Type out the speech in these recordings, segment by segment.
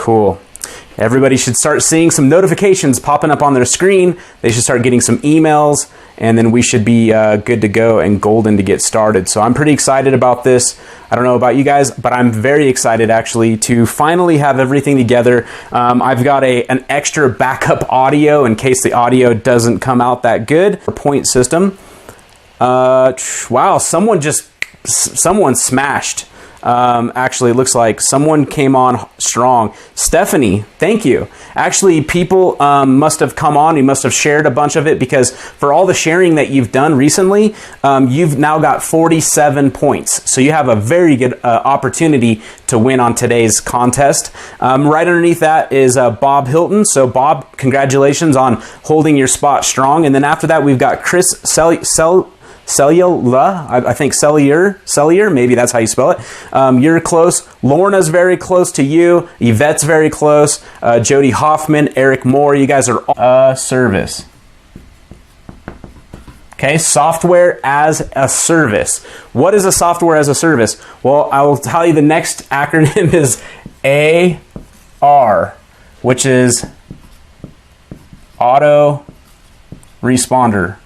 Cool. Everybody should start seeing some notifications popping up on their screen. They should start getting some emails, and then we should be good to go and golden to get started. So I'm pretty excited about this. I don't know about you guys, but I'm very excited actually to finally have everything together. I've got an extra backup audio in case the audio doesn't come out that good. Point system. Wow, someone smashed. Actually, it looks like someone came on strong. Stephanie, thank you. Actually, people must have come on. You must have shared a bunch of it, because for all the sharing that you've done recently, you've now got 47 points. So you have a very good opportunity to win on today's contest. Right underneath that is Bob Hilton. So Bob, congratulations on holding your spot strong. And then after that, we've got Chris Cellular, I think Cellular, maybe that's how you spell it. You're close. Lorna's very close to you. Yvette's very close. Jody Hoffman, Eric Moore, you guys are service. Okay, software as a service. What is a software as a service? Well, I will tell you the next acronym is AR, which is auto responder.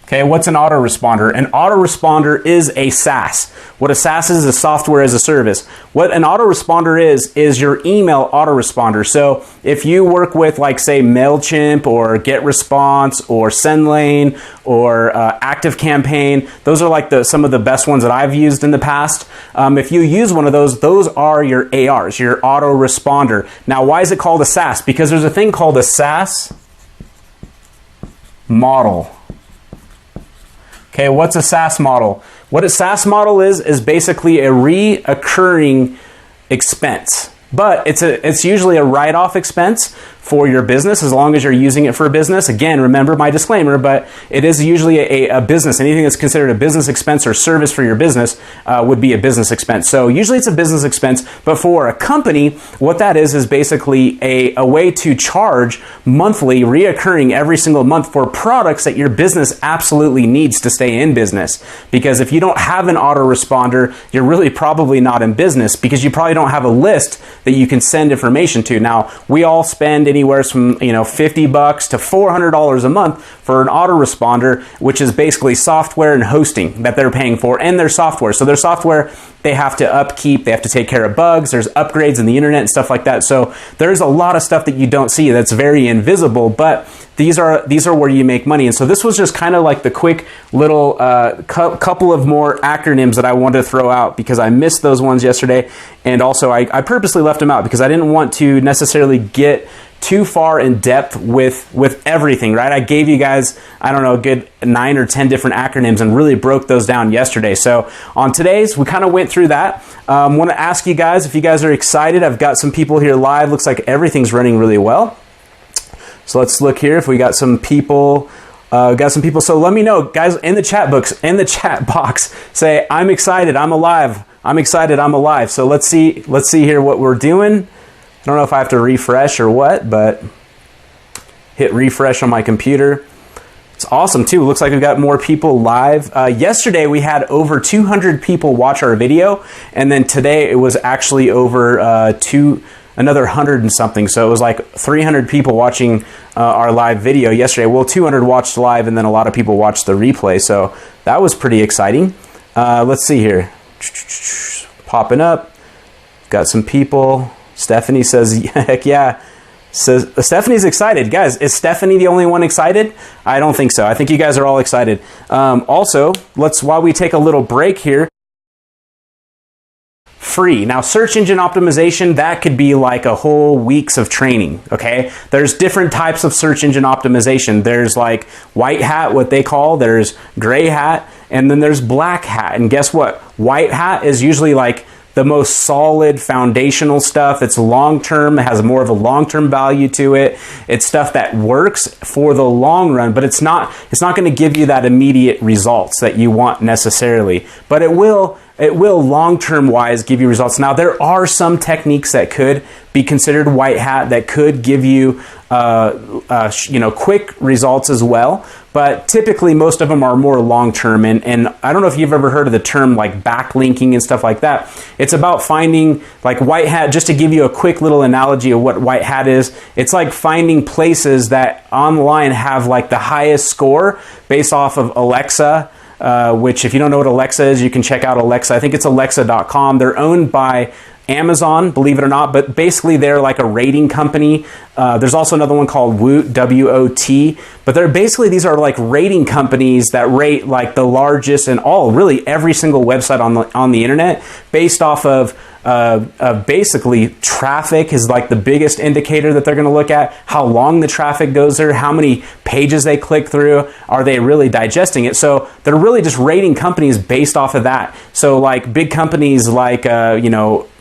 Okay, what's an autoresponder? An autoresponder is a SaaS. What a SaaS is a software as a service. What an autoresponder is your email autoresponder. So if you work with, like, say, MailChimp or GetResponse or SendLane or ActiveCampaign, those are like some of the best ones that I've used in the past. If you use one of those are your ARs, your autoresponder. Now, why is it called a SaaS? Because there's a thing called a SaaS model. Okay, what's a SaaS model? What a SaaS model is basically a reoccurring expense. But it's usually a write-off expense for your business, as long as you're using it for a business. Again, remember my disclaimer, but it is usually a business. Anything that's considered a business expense or service for your business would be a business expense. So usually it's a business expense, but for a company, what that is basically a way to charge monthly, reoccurring every single month for products that your business absolutely needs to stay in business. Because if you don't have an autoresponder, you're really probably not in business, because you probably don't have a list that you can send information to. Now, we all spend anywhere from $50 to $400 a month for an autoresponder, which is basically software and hosting that they're paying for, and their software. So their software, they have to upkeep, they have to take care of bugs, there's upgrades in the internet and stuff like that. So there's a lot of stuff that you don't see that's very invisible, but these are where you make money. And so this was just kind of like the quick little couple of more acronyms that I wanted to throw out, because I missed those ones yesterday. And also I purposely left them out because I didn't want to necessarily get too far in depth with everything, right? I gave you guys, I don't know, a good 9 or 10 different acronyms and really broke those down yesterday. So on today's, we kind of went through that. I want to ask you guys if you guys are excited. I've got some people here live. Looks like everything's running really well. So let's look here if we got some people. So let me know, guys, in the chat box, say, I'm excited, I'm alive. I'm excited, I'm alive. So let's see here what we're doing. I don't know if I have to refresh or what, but hit refresh on my computer. It's awesome too. It looks like we've got more people live. Yesterday we had over 200 people watch our video, and then today it was actually over another 100 and something. So it was like 300 people watching our live video yesterday. Well, 200 watched live, and then a lot of people watched the replay. So that was pretty exciting. Let's see here. Popping up. Got some people. Stephanie says, heck yeah. Says Stephanie's excited. Guys, is Stephanie the only one excited? I don't think so. I think you guys are all excited. Also, while we take a little break here, free. Now, search engine optimization, that could be like a whole weeks of training, okay? There's different types of search engine optimization. There's like white hat, what they call, there's gray hat, and then there's black hat. And guess what? White hat is usually like the most solid foundational stuff. It's long-term, it has more of a long-term value to it. It's stuff that works for the long run, but it's not going to give you that immediate results that you want necessarily, but it will long-term wise give you results. Now, there are some techniques that could be considered white hat that could give you quick results as well. But typically, most of them are more long-term. And I don't know if you've ever heard of the term like backlinking and stuff like that. It's about finding like white hat. Just to give you a quick little analogy of what white hat is, it's like finding places that online have like the highest score based off of Alexa. Which if you don't know what Alexa is, you can check out Alexa. I think it's alexa.com. They're owned by Amazon, believe it or not, but basically they're like a rating company. There's also another one called Woot, W-O-T, but these are like rating companies that rate like the largest and really every single website on the internet based off of basically traffic is like the biggest indicator that they're going to look at. How long the traffic goes there, how many pages they click through, are they really digesting it? So they're really just rating companies based off of that. So like big companies like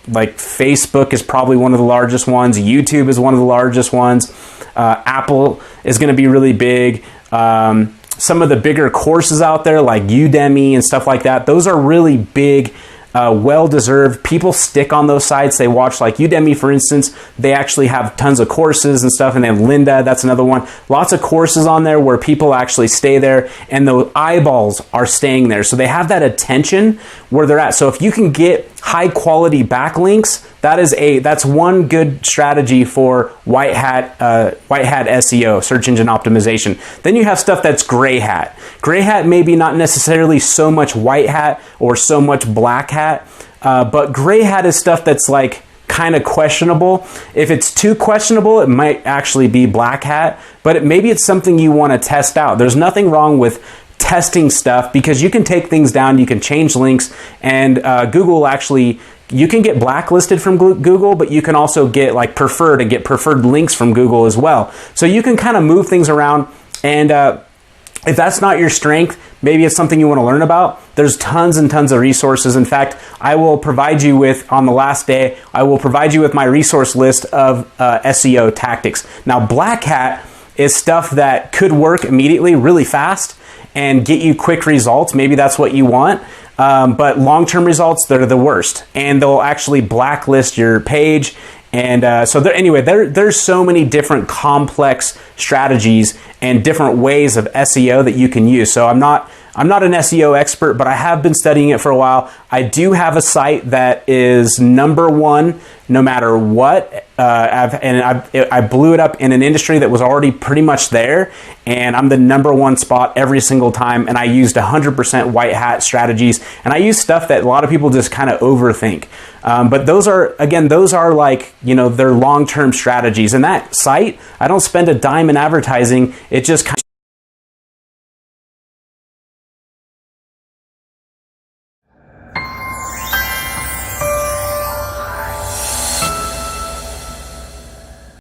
like Facebook is probably one of the largest ones. YouTube is one of the largest ones. Apple is going to be really big. Some of the bigger courses out there like Udemy and stuff like that, those are really big, well-deserved. People stick on those sites. They watch like Udemy, for instance. They actually have tons of courses and stuff. And they have Lynda, that's another one. Lots of courses on there where people actually stay there and the eyeballs are staying there. So they have that attention where they're at. So if you can get high quality backlinks, that's one good strategy for white hat SEO, search engine optimization. Then you have stuff that's gray hat. Gray hat maybe not necessarily so much white hat or so much black hat, but gray hat is stuff that's like kind of questionable. If it's too questionable, it might actually be black hat, but maybe it's something you want to test out. There's nothing wrong with testing stuff because you can take things down, you can change links, and Google will actually, you can get blacklisted from Google, but you can also get like preferred and get preferred links from Google as well. So you can kind of move things around, and if that's not your strength, maybe it's something you want to learn about. There's tons and tons of resources. In fact, I will provide you with, on the last day, I will provide you with my resource list of SEO tactics. Now, black hat is stuff that could work immediately, really fast, and get you quick results. Maybe that's what you want. But long-term results, they're the worst. And they'll actually blacklist your page. And there's so many different complex strategies and different ways of SEO that you can use. So I'm not an SEO expert, but I have been studying it for a while. I do have a site that is #1 no matter what. I blew it up in an industry that was already pretty much there, and I'm the #1 spot every single time. And I used 100% white hat strategies, and I use stuff that a lot of people just kind of overthink. But those are like, they're long-term strategies. And that site, I don't spend a dime in advertising. It just kind of